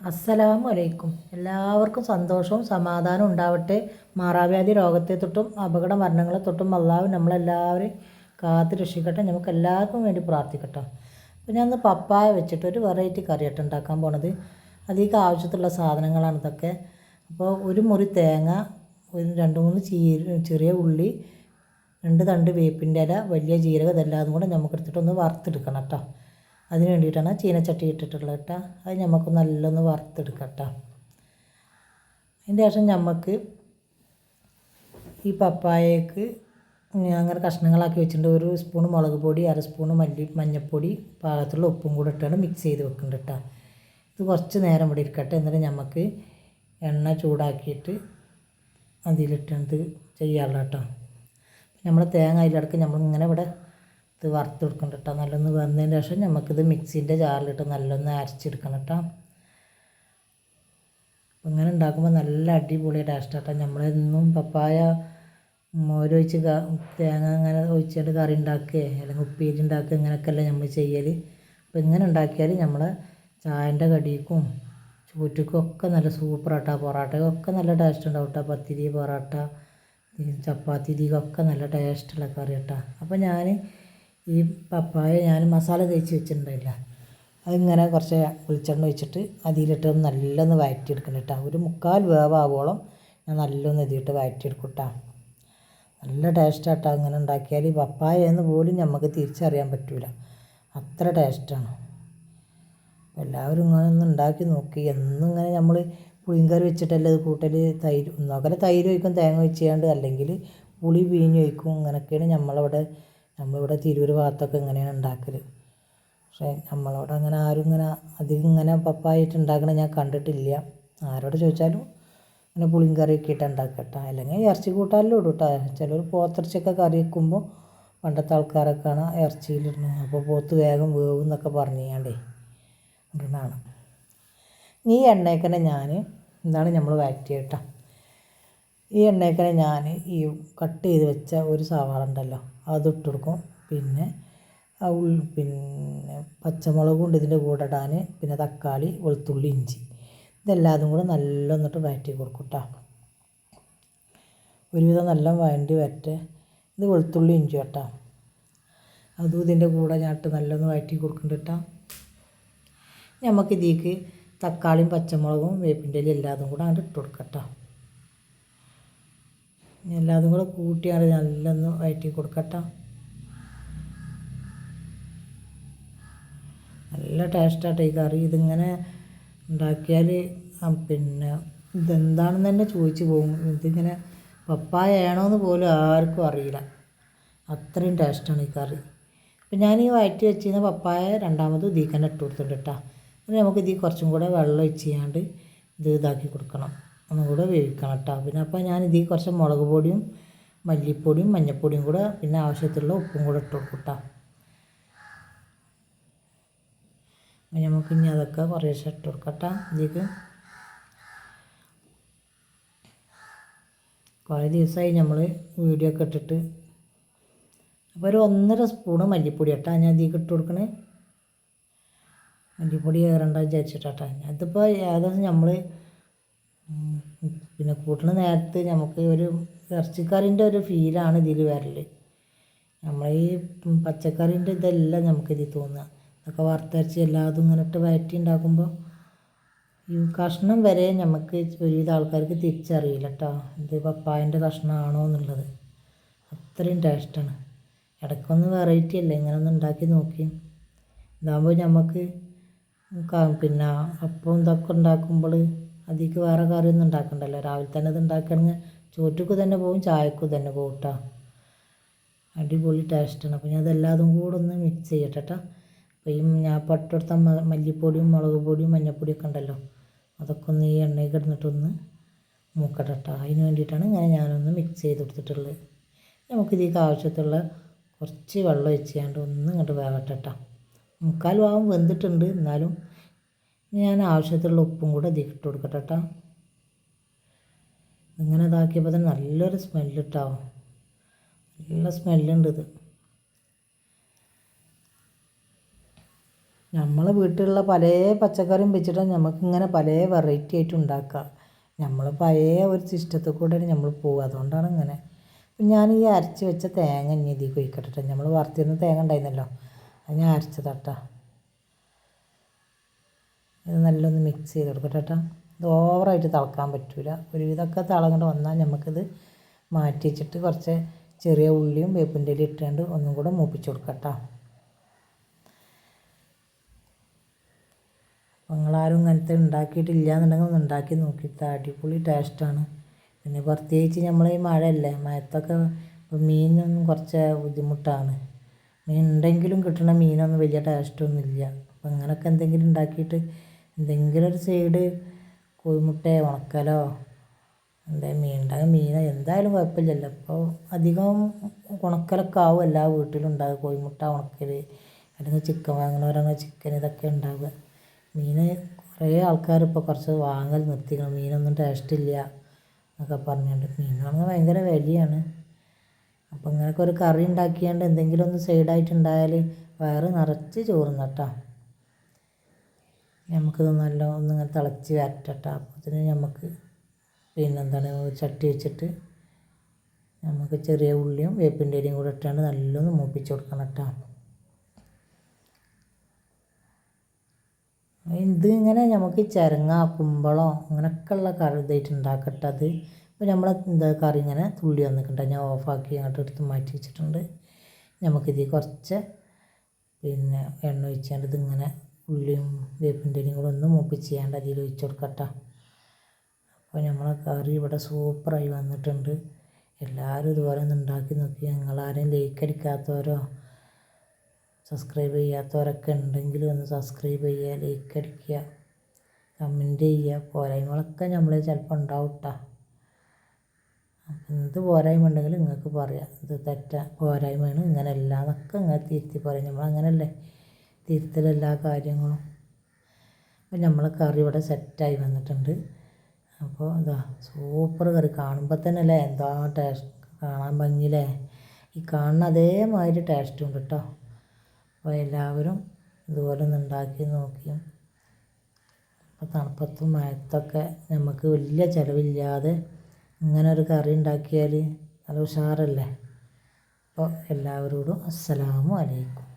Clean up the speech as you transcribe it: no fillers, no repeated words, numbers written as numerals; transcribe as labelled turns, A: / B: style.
A: അസ്സലാമു അലൈക്കും. എല്ലാവർക്കും സന്തോഷവും സമാധാനവും ഉണ്ടാവട്ടെ. മാറാവ്യാധി രോഗത്തെ തൊട്ടും അപകട മരണങ്ങളെ തൊട്ടും അള്ളാഹു നമ്മളെല്ലാവരെയും കാത്ത് രക്ഷിക്കട്ടെ. നമുക്ക് എല്ലാവർക്കും വേണ്ടി പ്രാർത്ഥിക്കട്ടെ. അപ്പോൾ ഞാൻ ഇന്ന് പപ്പായ വെച്ചിട്ട് ഒരു വെറൈറ്റി കറിയായിട്ട് ഉണ്ടാക്കാൻ പോണത്. അതിലേക്ക് ആവശ്യത്തിലുള്ള സാധനങ്ങളാണ് ഇതൊക്കെ. അപ്പോൾ ഒരു മുറി തേങ്ങ, ഒരു 2-3 ചെറിയ ഉള്ളി, 2 തണ്ട് വേപ്പിൻ്റെ ഇല, വലിയ ജീരകം, ഇതെല്ലാം കൂടെ നമുക്കെടുത്തിട്ടൊന്ന് വറുത്തെടുക്കണം കേട്ടോ. അതിന് വേണ്ടിയിട്ടാണ് ചീനച്ചട്ടി ഇട്ടിട്ടുള്ളത് കേട്ടോ. അത് നമുക്ക് നല്ലൊന്ന് വറുത്തെടുക്കാം കേട്ടോ. അതിൻ്റെ ശേഷം നമുക്ക് ഈ പപ്പായക്ക് അങ്ങനെ കഷ്ണങ്ങളാക്കി വെച്ചിട്ടുണ്ട്. 1 സ്പൂൺ മുളക് പൊടി, 1/2 സ്പൂൺ മഞ്ഞൾപ്പൊടി, പാകത്തുള്ള ഉപ്പും കൂടെ ഇട്ടാണ് മിക്സ് ചെയ്ത് വെക്കുന്നുണ്ട് കേട്ടോ. ഇത് കുറച്ച് നേരം ഇവിടെ ഇരിക്കട്ടെ. എന്നിട്ട് നമുക്ക് എണ്ണ ചൂടാക്കിയിട്ട് അതിലിട്ടത് ചെയ്യാറുള്ള കേട്ടോ. നമ്മൾ തേങ്ങ അതിലിടക്ക് നമ്മളിങ്ങനെ ഇവിടെ ഇത് വറുത്തെടുക്കണം കേട്ടോ. നല്ലൊന്ന് വന്നതിന് ശേഷം നമുക്കിത് മിക്സീൻ്റെ ജാറിലിട്ട് നല്ലൊന്ന് അരച്ചെടുക്കണം കേട്ടോ. ഇങ്ങനെ ഉണ്ടാക്കുമ്പോൾ നല്ല അടിപൊളി ടേസ്റ്റ് കേട്ടോ. നമ്മളെന്നും പപ്പായ മോരൊഴിച്ച് തേങ്ങ അങ്ങനെ ഒഴിച്ചിട്ട് കറി ഉണ്ടാക്കുക, അല്ലെങ്കിൽ ഉപ്പേരി ഉണ്ടാക്കുക, ഇങ്ങനെയൊക്കെയല്ലേ നമ്മൾ ചെയ്യൽ. അപ്പോൾ ഇങ്ങനെ ഉണ്ടാക്കിയാൽ നമ്മളെ ചായൻ്റെ കടിക്കും ചോറ്റുക്കും ഒക്കെ നല്ല സൂപ്പർ കേട്ടോ. പൊറോട്ടയൊക്കെ നല്ല ടേസ്റ്റ് ഉണ്ടാവും കേട്ടോ. പത്തിരി, പൊറോട്ട, ചപ്പാത്തി, ഇതിക്കൊക്കെ നല്ല ടേസ്റ്റുള്ള കറി കേട്ടോ. അപ്പോൾ ഞാൻ ഈ പപ്പായ മസാല തേച്ച് വെച്ചിട്ടുണ്ടായില്ല, അതിങ്ങനെ കുറച്ച് വെളിച്ചെണ്ണ ഒഴിച്ചിട്ട് അതിലിട്ട് നല്ലൊന്ന് വഴറ്റിയെടുക്കണം കേട്ടോ. ഒരു 3/4 വേവാവോളം ഞാൻ നല്ലൊന്ന് ഇതിട്ട് വഴറ്റിയെടുക്കും കേട്ടോ. നല്ല ടേസ്റ്റാട്ടോ. അങ്ങനെ ഉണ്ടാക്കിയാൽ പപ്പായ എന്ന് പോലും നമുക്ക് തിരിച്ചറിയാൻ പറ്റില്ല, അത്ര ടേസ്റ്റാണ്. എല്ലാവരും ഇങ്ങനെ ഒന്ന് ഉണ്ടാക്കി നോക്കി. എന്നും ഇങ്ങനെ നമ്മൾ പുളിങ്കറി വെച്ചിട്ടല്ലേ ഇത് കൂട്ടൽ. തൈര് ഒന്നോക്കലെ തൈര് ഒഴിക്കും, തേങ്ങ ഒഴിച്ചാണ്ട്, അല്ലെങ്കിൽ പുളി പിഴിഞ്ഞ് ഒഴിക്കും. ഇങ്ങനെയൊക്കെയാണ് നമ്മളിവിടെ തിരൂർ ഭാഗത്തൊക്കെ ഇങ്ങനെയാണ് ഉണ്ടാക്കൽ. പക്ഷേ നമ്മളവിടെ അങ്ങനെ ആരും അധികം ഇങ്ങനെ പപ്പായിട്ട് ഉണ്ടാക്കണത് ഞാൻ കണ്ടിട്ടില്ല. ആരോട് ചോദിച്ചാലും ഇങ്ങനെ പുളിങ്കറിയൊക്കെ ഇട്ട് ഉണ്ടാക്കട്ടെ, അല്ലെങ്കിൽ ഇറച്ചി കൂട്ടാനിലും ഇടും കേട്ടോ. ചിലർ പോത്തിറച്ചിയൊക്കെ കറി വെക്കുമ്പോൾ പണ്ടത്തെ ആൾക്കാരൊക്കെയാണ് ഇറച്ചിയിലിടുന്നത്. അപ്പോൾ പോത്ത് വേഗം വേവും എന്നൊക്കെ പറഞ്ഞാണ്ടേ ഇടുന്നതാണ്. ഈ എണ്ണയൊക്കെ എന്താണ് നമ്മൾ വഴറ്റിയത് കേട്ടോ. ഈ എണ്ണയൊക്കെ ഞാൻ ഈ കട്ട് ചെയ്ത് വെച്ച ഒരു സവാള ഉണ്ടല്ലോ അതിട്ട് കൊടുക്കും. പിന്നെ പച്ചമുളകും ഉണ്ട് ഇതിൻ്റെ കൂടെ ഇടാൻ. പിന്നെ തക്കാളി, വെളുത്തുള്ളി, ഇഞ്ചി, ഇതെല്ലാതും കൂടെ നല്ലൊന്നിട്ട് വഴറ്റി കൊടുക്കും കേട്ടോ. ഒരുവിധം നല്ല വഴണ്ടി വരട്ടെ. ഇത് വെളുത്തുള്ളി ഇഞ്ചി കേട്ടോ. അതും ഇതിൻ്റെ കൂടെ ഞാനിട്ട് നല്ലൊന്ന് വഴറ്റി കൊടുക്കുന്നുണ്ട് കേട്ടോ. നമുക്കിതിലേക്ക് തക്കാളിയും പച്ചമുളകും വേപ്പിൻ്റെ ഇലയും എല്ലാതും കൂടെ അങ്ങോട്ട് ഇട്ട് കൊടുക്കാം കേട്ടോ. എല്ലാതും കൂടെ കൂട്ടിയാണ് നല്ലൊന്ന് വഴറ്റി കൊടുക്കാം കേട്ടോ. നല്ല ടേസ്റ്റാട്ടോ ഈ കറി. ഇതിങ്ങനെ ഉണ്ടാക്കിയാൽ പിന്നെ ഇതെന്താണെന്ന് തന്നെ ചോദിച്ചു പോകും. ഇതിങ്ങനെ പപ്പായ ആണോയെന്ന് പോലും ആർക്കും അറിയില്ല, അത്രയും ടേസ്റ്റാണ് ഈ കറി. അപ്പം ഞാൻ ഈ വഴറ്റി വെച്ചിരുന്ന പപ്പായ രണ്ടാമത് ഇതിലേക്ക് തന്നെ ഇട്ട് കൊടുത്തിട്ടുണ്ട് കേട്ടോ. പിന്നെ നമുക്ക് ഇതിൽ കുറച്ചും കൂടെ വെള്ളം ഒഴിച്ച് ചെയ്യാണ്ട് ഇത് ഇതാക്കി കൊടുക്കണം, ഒന്നും കൂടെ വേവിക്കണം കേട്ടോ. പിന്നെ അപ്പോൾ ഞാൻ ഇതിൽ കുറച്ച് മുളക് പൊടിയും മല്ലിപ്പൊടിയും മഞ്ഞൾപ്പൊടിയും കൂടെ പിന്നെ ആവശ്യത്തിലുള്ള ഉപ്പും കൂടെ ഇട്ട് കൊടുക്കും കേട്ടോ. നമുക്ക് ഇനി അതൊക്കെ കുറേശ്ശെ ഇട്ട് കൊടുക്കാം കേട്ടോ. ഇതിലേക്ക് കുറേ ദിവസമായി നമ്മൾ വീഡിയോ ഒക്കെ ഇട്ടിട്ട്. അപ്പോൾ ഒരു 1.5 സ്പൂണ് മല്ലിപ്പൊടി കേട്ടോ ഞാൻ ഇതിലേക്ക് ഇട്ട് കൊടുക്കണേ. മല്ലിപ്പൊടി ഏറണ്ട വിചാരിച്ചിട്ടാട്ടോ. അതിപ്പോൾ ഏകദേശം നമ്മൾ പിന്നെ കൂട്ടുന്ന നേരത്ത് നമുക്ക് ഒരു ഇറച്ചിക്കറിൻ്റെ ഒരു ഫീലാണ് ഇതിൽ വരൽ. നമ്മൾ ഈ പച്ചക്കറീൻ്റെ ഇതെല്ലാം നമുക്കിതിൽ തോന്നുക. അതൊക്കെ വറുത്തരച്ച് എല്ലാതും ഇങ്ങനെ ഇട്ട് വഴറ്റി ഉണ്ടാക്കുമ്പോൾ ഈ കഷ്ണം വരെ നമുക്ക് ഒരുവിധ ആൾക്കാർക്ക് തിരിച്ചറിയില്ല കേട്ടോ, ഇത് പപ്പായൻ്റെ കഷ്ണമാണോ എന്നുള്ളത്. അത്രയും ടേസ്റ്റാണ്. ഇടയ്ക്കൊന്ന് വെറൈറ്റി അല്ലേ, ഇങ്ങനെ ഒന്ന് ഉണ്ടാക്കി നോക്കി. ഇതാകുമ്പോൾ നമുക്ക് പിന്നെ അപ്പം ഇതൊക്കെ ഉണ്ടാക്കുമ്പോൾ അതിലേക്ക് വേറെ കറിയൊന്നും ഉണ്ടാക്കണ്ടല്ലോ. രാവിലെ തന്നെ ഇത് ഉണ്ടാക്കുകയാണെങ്കിൽ ചോറ്റക്ക് തന്നെ പോകും, ചായക്കും തന്നെ പോകും കേട്ടോ. അടിപൊളി ടേസ്റ്റാണ്. അപ്പോൾ ഞാൻ അതെല്ലാതും കൂടെ ഒന്ന് മിക്സ് ചെയ്യട്ടെ കേട്ടോ. അപ്പോൾ ഈ ഞാൻ പട്ടെടുത്ത മല്ലിപ്പൊടിയും മുളക് പൊടിയും മഞ്ഞൾപ്പൊടിയൊക്കെ ഉണ്ടല്ലോ, അതൊക്കെ ഒന്ന് ഈ എണ്ണയിൽ കിടന്നിട്ടൊന്ന് മൂക്കട്ടെ കേട്ടോ. അതിന് വേണ്ടിയിട്ടാണ് ഇങ്ങനെ ഞാനൊന്ന് മിക്സ് ചെയ്ത് കൊടുത്തിട്ടുള്ളത്. നമുക്കിതിലേക്ക് ആവശ്യത്തുള്ള കുറച്ച് വെള്ളം ഒഴിച്ചാണ്ട് ഒന്ന് ഇങ്ങോട്ട് വേവട്ടെ കേട്ടോ. 3/4 ഭാഗം വെന്തിട്ടുണ്ട്, എന്നാലും ഞാൻ ആവശ്യത്തിലുള്ള ഉപ്പും കൂടെ ഇതിലേക്ക് ഇട്ട് കൊടുക്കട്ടെ കേട്ടോ. ഇങ്ങനെ ഇതാക്കിയപ്പോൾ തന്നെ നല്ലൊരു സ്മെല്ല് കേട്ടോ, നല്ല സ്മെല്ലുണ്ട് ഇത്. നമ്മളെ വീട്ടിലുള്ള പല പച്ചക്കറിയും വെച്ചിട്ട് നമുക്കിങ്ങനെ പല വെറൈറ്റി ആയിട്ട് ഉണ്ടാക്കാം. നമ്മൾ പഴയ ഒരു സിസ്റ്റത്തിൽ കൂടെയാണ് നമ്മൾ പോകുക. അതുകൊണ്ടാണ് ഇങ്ങനെ. അപ്പം ഞാൻ ഈ അരച്ച് വെച്ച തേങ്ങ ഇനി ഇതിലേക്ക് ഒഴിക്കട്ടെ. നമ്മൾ വറുത്തിരുന്ന തേങ്ങ ഉണ്ടായിരുന്നല്ലോ, അത് ഞാൻ അരച്ചതാട്ടാ. ഇത് നല്ലൊന്ന് മിക്സ് ചെയ്ത് കൊടുക്കട്ടെ കേട്ടോ. ഇത് ഓവറായിട്ട് തിളക്കാൻ പറ്റില്ല. ഒരുവിധമൊക്കെ തിളങ്ങണ്ട് വന്നാൽ നമുക്കിത് മാറ്റി വെച്ചിട്ട് കുറച്ച് ചെറിയ ഉള്ളിയും വേപ്പിൻ്റെ ഇലയും ഇട്ടുകൊണ്ട് ഒന്നും കൂടെ മൂപ്പിച്ച് കൊടുക്കാം കേട്ടോ. അപ്പോൾ നിങ്ങളാരും ഇങ്ങനത്തെ ഉണ്ടാക്കിയിട്ടില്ല എന്നുണ്ടെങ്കിൽ ഒന്ന് ഉണ്ടാക്കി നോക്കിയിട്ട് അടിപൊളി ടേസ്റ്റാണ്. പിന്നെ പ്രത്യേകിച്ച് നമ്മൾ ഈ മഴയല്ലേ, മഴത്തൊക്കെ ഇപ്പോൾ മീനൊന്നും കുറച്ച് ബുദ്ധിമുട്ടാണ്. മീൻ ഉണ്ടെങ്കിലും കിട്ടുന്ന മീനൊന്നും വലിയ ടേസ്റ്റൊന്നുമില്ല. അപ്പോൾ അങ്ങനെയൊക്കെ എന്തെങ്കിലും ഉണ്ടാക്കിയിട്ട് എന്തെങ്കിലും ഒരു സൈഡ് കോഴിമുട്ടയോ ഉണക്കലോ മീൻ ഉണ്ടാകും. മീൻ എന്തായാലും കുഴപ്പമില്ലല്ലോ. അപ്പോൾ അധികം ഉണക്കലൊക്കെ ആവും എല്ലാ വീട്ടിലും ഉണ്ടാകുക. കോഴിമുട്ട ഉണക്കൽ, അല്ലെങ്കിൽ ചിക്കൻ വാങ്ങുന്നവരാണെങ്കിൽ ചിക്കൻ, ഇതൊക്കെ ഉണ്ടാവുക. മീൻ കുറേ ആൾക്കാർ ഇപ്പോൾ കുറച്ച് വാങ്ങൽ നിർത്തിക്കണം. മീനൊന്നും ടേസ്റ്റില്ല എന്നൊക്കെ പറഞ്ഞുകൊണ്ട്. മീനാണെങ്കിൽ ഭയങ്കര വിലയാണ്. അപ്പോൾ ഇങ്ങനെയൊക്കെ ഒരു കറി ഉണ്ടാക്കിയാണ്ട് എന്തെങ്കിലും ഒന്ന് സൈഡായിട്ടുണ്ടായാൽ വയറ് നിറച്ച് ചോറുന്ന കേട്ടോ. നമുക്കിത് നല്ല ഒന്നിങ്ങനെ തിളച്ച് വരട്ടെ. അപ്പോഴത്തേന് നമുക്ക് പിന്നെന്താണ് ചട്ടി വെച്ചിട്ട് നമുക്ക് ചെറിയ ഉള്ളിയും വേപ്പിൻ്റെ ഇലയും കൂടെ ഇട്ടാണ്ട് നല്ലൊന്ന് മൂപ്പിച്ച് കൊടുക്കണം കേട്ടോ. ഇത് ഇങ്ങനെ നമുക്ക് ചിരങ്ങ, കുമ്പളം അങ്ങനെയൊക്കെ ഉള്ള കറി ഇതായിട്ട് ഉണ്ടാക്കട്ടെ. അത് ഇപ്പോൾ നമ്മൾ എന്താ കറി ഇങ്ങനെ തുള്ളി വന്നിട്ടുണ്ട്. ഞാൻ ഓഫാക്കി അങ്ങോട്ട് എടുത്ത് മാറ്റി വെച്ചിട്ടുണ്ട്. നമുക്കിതിൽ കുറച്ച് പിന്നെ എണ്ണ ഒഴിച്ചാണ്ട് ഇതിങ്ങനെ ഉള്ളിയും വേപ്പിൻ്റെ ഇലയും കൂടെ ഒന്ന് മൂപ്പിച്ച് ചെയ്യാണ്ട് അതിൽ ഒഴിച്ച് കൊടുക്കട്ടെ. അപ്പോൾ നമ്മളെ കറി ഇവിടെ സൂപ്പറായി വന്നിട്ടുണ്ട്. എല്ലാവരും ഇതുപോലെ ഒന്ന് ഉണ്ടാക്കി നോക്കി. നിങ്ങളാരും ലൈക്ക് അടിക്കാത്തവരോ സബ്സ്ക്രൈബ് ചെയ്യാത്തവരൊക്കെ ഉണ്ടെങ്കിൽ ഒന്ന് സബ്സ്ക്രൈബ് ചെയ്യുക, ലൈക്ക് അടിക്കുക, കമൻറ്റ് ചെയ്യുക. പോരായ്മകളൊക്കെ നമ്മൾ ചിലപ്പോൾ ഉണ്ടാവും കേട്ടോ. എന്ത് പോരായ്മ ഉണ്ടെങ്കിലും നിങ്ങൾക്ക് പറയാം. ഇത് പോരായ്മയാണ്, ഇങ്ങനെയല്ല എന്നൊക്കെ നിങ്ങൾ തിരുത്തി പറയും. നമ്മളങ്ങനല്ലേ തിരുത്തലെല്ലാ കാര്യങ്ങളും. അപ്പോൾ നമ്മളെ കറി ഇവിടെ സെറ്റായി വന്നിട്ടുണ്ട്. അപ്പോൾ ഇതാ സൂപ്പർ കറി. കാണുമ്പോൾ തന്നെ അല്ലേ എന്താ ടേസ്റ്റ്, കാണാൻ ഭംഗിയില്ലേ. ഈ കാണുന്ന അതേമാതിരി ടേസ്റ്റും ഉണ്ട് കേട്ടോ. അപ്പോൾ എല്ലാവരും ഇതുപോലെ ഒന്ന് ഉണ്ടാക്കി നോക്കിയും. അപ്പോൾ തണുപ്പത്തും മഴത്തൊക്കെ നമുക്ക് വലിയ ചിലവില്ലാതെ ഇങ്ങനെ ഒരു കറി ഉണ്ടാക്കിയാൽ നല്ല ഉഷാറല്ലേ. അപ്പോൾ എല്ലാവരോടും അസ്സലാമു അലൈക്കും.